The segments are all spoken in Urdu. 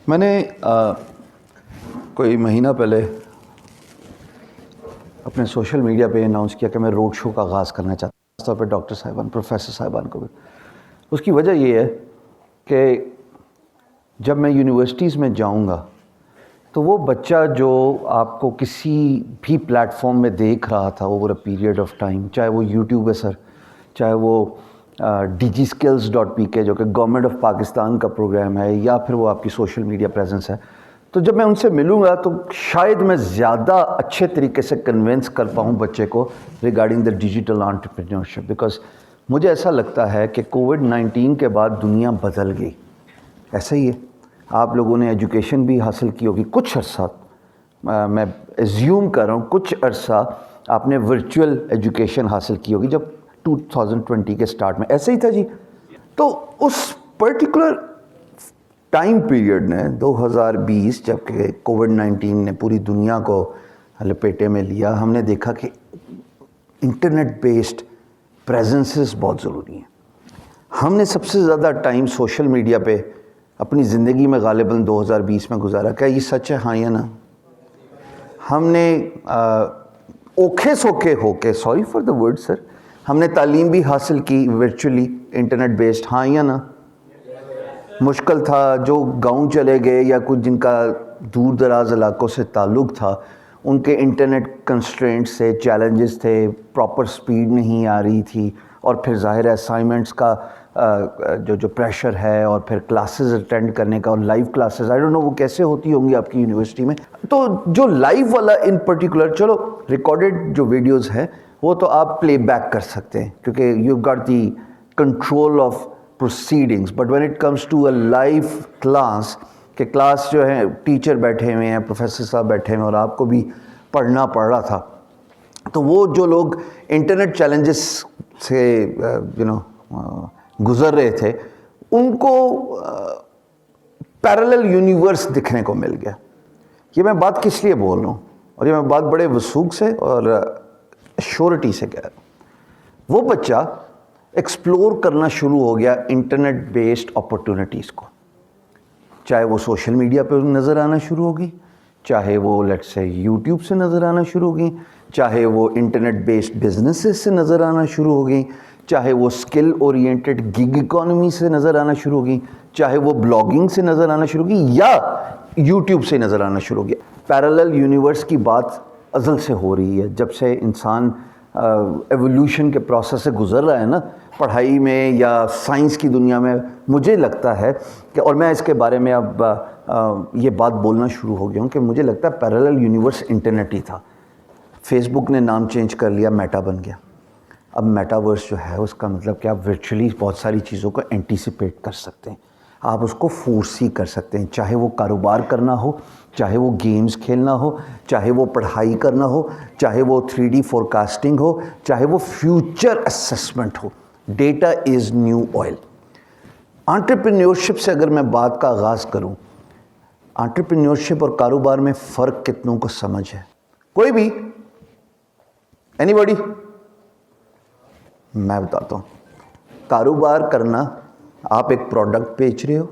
میں نے کوئی مہینہ پہلے اپنے سوشل میڈیا پہ اناؤنس کیا کہ میں روڈ شو کا آغاز کرنا چاہتا ہوں، خاص طور پہ ڈاکٹر صاحبان، پروفیسر صاحبان کو بھی۔ اس کی وجہ یہ ہے کہ جب میں یونیورسٹیز میں جاؤں گا تو وہ بچہ جو آپ کو کسی بھی پلیٹ فارم میں دیکھ رہا تھا over a period of time, چاہے وہ یوٹیوب ہے سر، چاہے وہ DigiSkills.pk جو کہ گورنمنٹ آف پاکستان کا پروگرام ہے، یا پھر وہ آپ کی سوشل میڈیا پریزنس ہے، تو جب میں ان سے ملوں گا تو شاید میں زیادہ اچھے طریقے سے کنونس کر پاؤں بچے کو regarding the digital entrepreneurship, because مجھے ایسا لگتا ہے کہ کووڈ-19 کے بعد دنیا بدل گئی۔ ایسا ہی ہے، آپ لوگوں نے ایجوکیشن بھی حاصل کی ہوگی کچھ عرصہ، میں ایزیوم کر رہا ہوں کچھ عرصہ آپ نے ورچوئل ایجوکیشن حاصل کی ہوگی، جب 2020 کے سٹارٹ میں ایسا ہی تھا جی۔ تو اس پرٹیکولر ٹائم پیریڈ نے 2020 جب کہ کووڈ-19 نے پوری دنیا کو لپیٹے میں لیا، ہم نے دیکھا کہ انٹرنیٹ بیسڈ پریزنسز بہت ضروری ہیں۔ ہم نے سب سے زیادہ ٹائم سوشل میڈیا پہ اپنی زندگی میں غالباً 2020 میں گزارا۔ کیا یہ سچ ہے؟ ہاں یا نا؟ ہم نے اوکھے سوکھے ہو کے، سوری فار دا ورڈ سر، ہم نے تعلیم بھی حاصل کی ورچولی انٹرنیٹ بیسڈ، ہاں یا نا؟ مشکل تھا، جو گاؤں چلے گئے یا کچھ جن کا دور دراز علاقوں سے تعلق تھا، ان کے انٹرنیٹ کنسٹرینٹ سے چیلنجز تھے، پراپر سپیڈ نہیں آ رہی تھی، اور پھر ظاہر ہے اسائنمنٹس کا جو پریشر ہے، اور پھر کلاسز اٹینڈ کرنے کا، اور live classes I don't know وہ کیسے ہوتی ہوں گی آپ کی یونیورسٹی میں۔ تو جو لائیو والا ان پرٹیکولر، چلو ریکارڈڈ جو ویڈیوز ہیں وہ تو آپ پلے بیک کر سکتے ہیں کیونکہ you got the control of proceedings, but when it comes to a live class کہ کلاس جو ہے ٹیچر بیٹھے ہوئے ہیں، پروفیسر صاحب بیٹھے ہوئے ہیں، اور آپ کو بھی پڑھنا پڑ رہا تھا، تو وہ جو لوگ انٹرنیٹ چیلنجز سے گزر رہے تھے ان کو پیرلل یونیورس دکھنے کو مل گیا۔ یہ میں بات کس لیے بول رہا ہوں، اور یہ میں بات بڑے وثوق سے اور ایشورٹی سے کہہ رہا ہوں۔ وہ بچہ ایکسپلور کرنا شروع ہو گیا انٹرنیٹ بیسڈ اپرچونیٹیز کو، چاہے وہ سوشل میڈیا پہ نظر آنا شروع ہوگی، چاہے وہ لیٹس سے یوٹیوب سے نظر آنا شروع ہوگی، چاہے وہ انٹرنیٹ بیسڈ بزنسز سے نظر آنا شروع ہو گئی، چاہے وہ اسکل اورینٹڈ گگ اکانومی سے نظر آنا شروع ہوگی، چاہے وہ بلاگنگ سے نظر آنا شروع ہوگی، یا یوٹیوب سے نظر آنا شروع ہو گیا۔ پیرلل یونیورس کی بات ازل سے ہو رہی ہے، جب سے انسان ایولیوشن کے پروسیس سے گزر رہا ہے نا، پڑھائی میں یا سائنس کی دنیا میں۔ مجھے لگتا ہے کہ، اور میں اس کے بارے میں اب یہ بات بولنا شروع ہو گیا ہوں، کہ مجھے لگتا ہے پیرلل یونیورس انٹرنیٹ ہی تھا۔ فیس بک نے نام چینج کر لیا، میٹا بن گیا۔ اب میٹاورس جو ہے اس کا مطلب کہ آپ ورچولی بہت ساری چیزوں کو اینٹیسپیٹ کر سکتے ہیں، آپ اس کو فورسی کر سکتے ہیں، چاہے وہ کاروبار کرنا ہو، چاہے وہ گیمز کھیلنا ہو، چاہے وہ پڑھائی کرنا ہو، چاہے وہ 3D فورکاسٹنگ ہو، چاہے وہ future assessment who. Data is new oil. Entrepreneurship سے اگر میں بات کا آغاز کروں، انٹرپرینیورشپ اور کاروبار میں فرق کتنوں کو سمجھ ہے؟ کوئی بھی؟ Any body? میں بتاتا ہوں۔ کاروبار کرنا، آپ ایک پروڈکٹ بیچ رہے ہو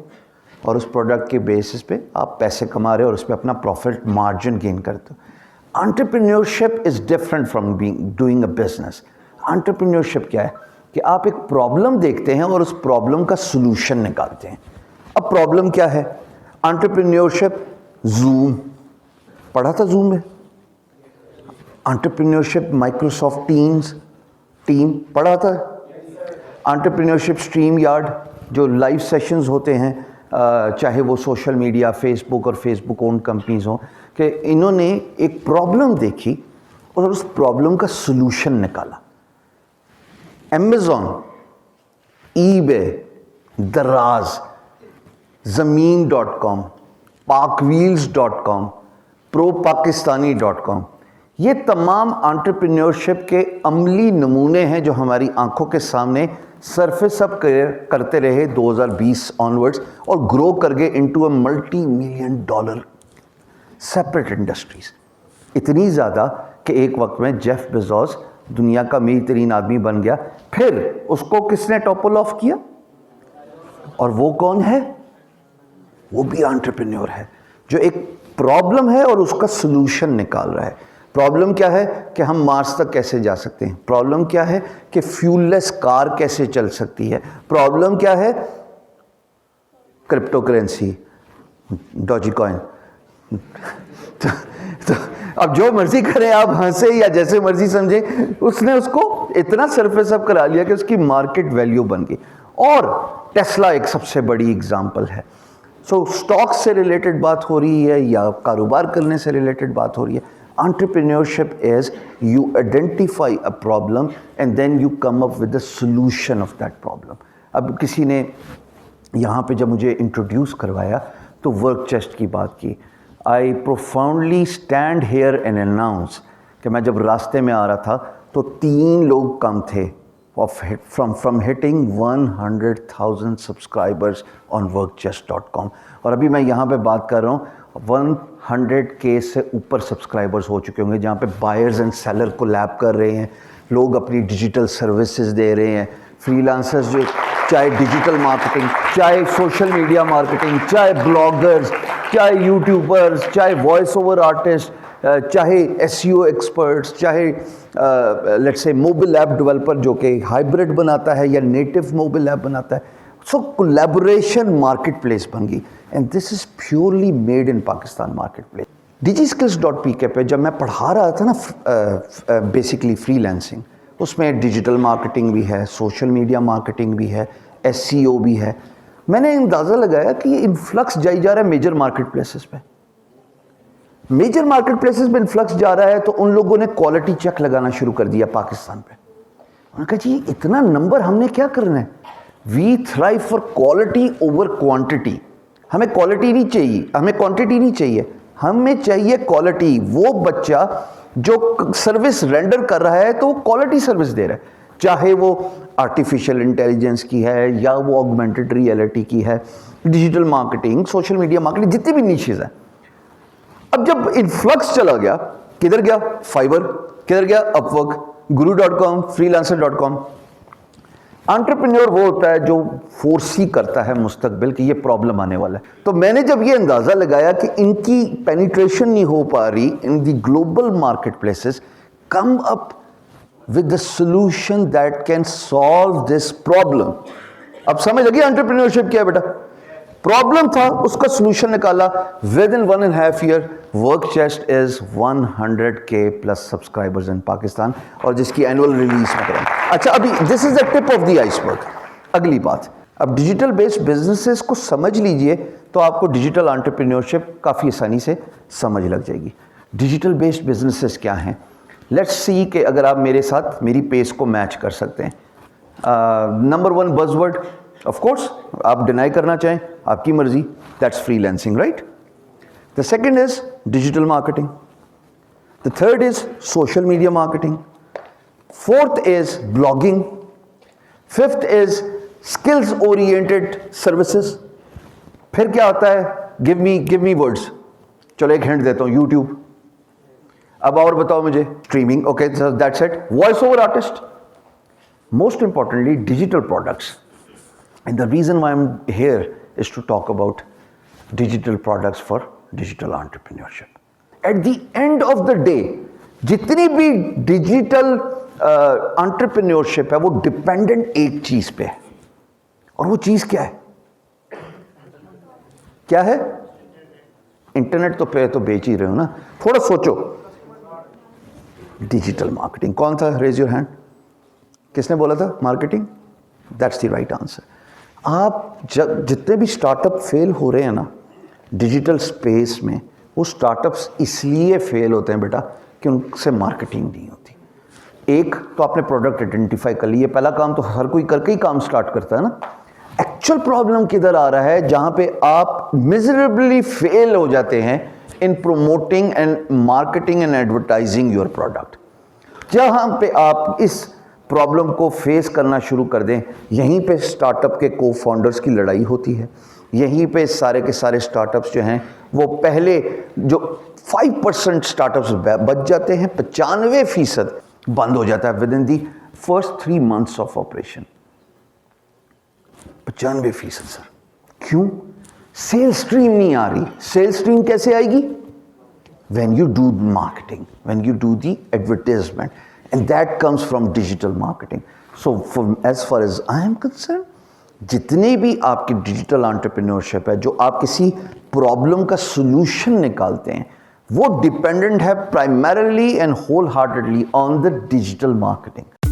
اور اس پروڈکٹ کے بیسس پہ آپ پیسے کما رہے ہو اور اس پہ اپنا پروفٹ مارجن گین کرتے ہو۔ Entrepreneurship is different from doing a business. Entrepreneurship کیا ہے کہ آپ ایک پرابلم دیکھتے ہیں اور اس پرابلم کا سلوشن نکالتے ہیں۔ اب پرابلم کیا ہے؟ انٹرپرینیورشپ، زوم پڑھا تھا، زوم میں انٹرپرینیورشپ، مائکروسافٹ ٹیم پڑھا تھا، انٹرپرینیورشپ اسٹریم یارڈ جو لائیو سیشنز ہوتے ہیں، چاہے وہ سوشل میڈیا، فیس بک اور فیس بک اون کمپنیز ہوں، کہ انہوں نے ایک پرابلم دیکھی اور اس پرابلم کا سلوشن نکالا۔ امیزون، ای بے، دراز، زمین.com، پاکویلز.com، ProPakistani.com، یہ تمام انٹرپرینیورشپ کے عملی نمونے ہیں جو ہماری آنکھوں کے سامنے سرفیس اپ کرتے رہے 2020 آنورڈز، اور گرو کر گئے انٹو اے $multi-million سیپریٹ انڈسٹریز۔ اتنی زیادہ کہ ایک وقت میں جیف بیزوس دنیا کا امیر ترین آدمی بن گیا۔ پھر اس کو کس نے ٹاپل آف کیا؟ اور وہ کون ہے؟ وہ بھی انٹرپرینور ہے جو ایک پرابلم ہے اور اس کا سلوشن نکال رہا ہے. پرابلم کیا ہے کہ ہم مارس تک کیسے جا سکتے ہیں. پرابلم کیا ہے کہ فیول لیس کار کیسے چل سکتی ہے. پرابلم کیا ہے کرپٹو کرنسی, ڈوجی کوائن. تو اب جو مرضی کریں آپ, ہنسے یا جیسے مرضی سمجھیں, اس نے اس کو اتنا سرفیس اپ کرا لیا کہ اس کی مارکیٹ ویلیو بن گئی. اور ٹیسلا ایک سب سے بڑی اگزامپل ہے. سو سٹاک سے ریلیٹڈ بات ہو رہی ہے یا کاروبار کرنے سے ریلیٹڈ بات ہو رہی ہے. Entrepreneurship is you identify a problem and then you come up with a solution of that problem. اب کسی نے یہاں پہ جب مجھے انٹروڈیوس کروایا تو ورک چیسٹ کی بات کی. I profoundly stand here and announce کہ میں جب راستے میں آ رہا تھا تو 3 لوگ کم تھے from hitting 100,000 subscribers on workchest.com. اور ابھی میں یہاں پہ بات کر رہا ہوں 100K سے اوپر سبسکرائبرز ہو چکے ہوں گے, جہاں پہ بائرز اینڈ سیلر کو لیب کر رہے ہیں, لوگ اپنی ڈیجیٹل سروسز دے رہے ہیں, فری لانسرز جو چاہے ڈیجیٹل مارکیٹنگ, چاہے سوشل میڈیا مارکیٹنگ, چاہے بلاگرز, چاہے یوٹیوبرز, چاہے وائس اوور آرٹسٹ, چاہے SEO ایکسپرٹس, چاہے let's say mobile app developer جو کہ ہائبرڈ بناتا ہے یا نیٹو موبائل ایپ بناتا ہے. سو کولیبوریشن مارکیٹ پلیس بن گئی and this is purely made in Pakistan market place. DigiSkills.pk پہ جب میں پڑھا رہا تھا نا بیسکلی فری لانسنگ, اس میں ڈیجیٹل مارکیٹنگ بھی ہے, سوشل میڈیا مارکیٹنگ بھی ہے, SEO بھی ہے. میں نے اندازہ لگایا کہ یہ انفلکس جائی جا رہا ہے میجر مارکیٹ پلیسز پہ. میجر مارکیٹ پلیسز پہ انفلکس جا رہا ہے تو ان لوگوں نے کوالٹی چیک لگانا شروع کر دیا پاکستان پہ. انہوں نے کہا جی اتنا نمبر ہم نے کیا کرنا ہے, we thrive for quality over quantity. ہمیں کوالٹی نہیں چاہیے, ہمیں کوانٹٹی نہیں چاہیے, ہمیں چاہیے کوالٹی. وہ بچہ جو سروس رینڈر کر رہا ہے تو وہ کوالٹی سروس دے رہا ہے, چاہے وہ آرٹیفیشیل انٹیلیجنس کی ہے یا وہ آگمنٹڈ ریئلٹی کی ہے, digital marketing, social media marketing, جتنی بھی نیشز ہیں. اب جب انفلکس چلا گیا, کدھر گیا فائبر, کدھر گیا اپ ورک, guru.com, freelancer.com. انٹرپرینور وہ ہوتا ہے جو فورسی کرتا ہے مستقبل کہ یہ پرابلم آنے والا ہے. تو میں نے جب یہ اندازہ لگایا کہ ان کی پینیٹریشن نہیں ہو پا رہی in the global market places, come up with the solution that can solve this problem. اب سمجھ لگی انٹرپرینورشپ کیا ہے بیٹا. پرابلم تھا, اس کا سولوشن نکالا. With in 1.5 year WorkChest is 100K plus subscribers in Pakistan, اور جس کی اینول ریلیز میں کریں. اچھا ابھی دس از دا ٹپ آف دی آئس برگ. اگلی بات, اب ڈیجیٹل بیسڈ بزنسز کو سمجھ لیجئے تو آپ کو ڈیجیٹل انٹرپرینورشپ کافی آسانی سے سمجھ لگ جائے گی. ڈیجیٹل بیسڈ بزنسز کیا ہیں, لیٹس سی کہ اگر آپ میرے ساتھ میری پیس کو میچ کر سکتے ہیں. نمبر 1 بز ورڈ, آف کورس آپ ڈینائی کرنا چاہیں آپ کی مرضی, that's free lancing, right. The second is digital marketing. The third is social media marketing. Fourth is blogging. Fifth is skills oriented services. پھر کیا ہوتا ہے, give me words. چلو ایک ہنٹ دیتا ہوں, YouTube. اب اور بتاؤ مجھے, streaming, okay, so that's it. Voice over artist. Most importantly, digital products. And the reason why I'm here is to talk about digital products for digital entrepreneurship. At the end of the day جتنی بھی ڈیجیٹل انٹرپرینورشپ ہے وہ ڈپینڈنٹ ایک چیز پہ ہے, اور وہ چیز کیا ہے, کیا ہے؟ انٹرنیٹ تو پہ تو بیچ ہی رہے ہو نا, تھوڑا سوچو. Digital marketing. کون تھا, ریز یور ہینڈ, کس نے بولا تھا marketing? That's the right answer. آپ جتنے بھی اسٹارٹ اپ فیل ہو رہے ہیں نا ڈیجیٹل اسپیس میں, وہ اسٹارٹ اپس اس لیے فیل ہوتے ہیں بیٹا کہ ان سے مارکیٹنگ نہیں ہوتی. ایک تو آپ نے پروڈکٹ آئیڈینٹیفائی کر لی, یہ پہلا کام تو ہر کوئی کر کے ہی کام اسٹارٹ کرتا ہے نا. ایکچوئل پرابلم کدھر آ رہا ہے, جہاں پہ آپ میزریبلی فیل ہو جاتے ہیں in promoting and marketing and advertising your product. جہاں پہ آپ اس پرابلم کو فیس کرنا شروع کر دیں, یہیں پہ اسٹارٹ اپ کے کو فاؤنڈرس کی لڑائی ہوتی ہے. یہیں پہ سارے کے سارے اسٹارٹ اپس جو ہیں وہ پہلے جو 5% اسٹارٹ اپس بچ جاتے ہیں, 95% بند ہو جاتا ہے within the first 3 months of operation. 95% sir. کیوں؟ سیل اسٹریم نہیں آ رہی. سیل اسٹریم کیسے آئے گی؟ when you do marketing, when you do the advertisement, and that comes from digital marketing. So as far as I am concerned, جتنے بھی آپ کی ڈیجیٹل انٹرپرینورشپ ہے جو آپ کسی پرابلم کا سولوشن نکالتے ہیں وہ ڈیپینڈنٹ ہے primarily and whole heartedly on the digital marketing.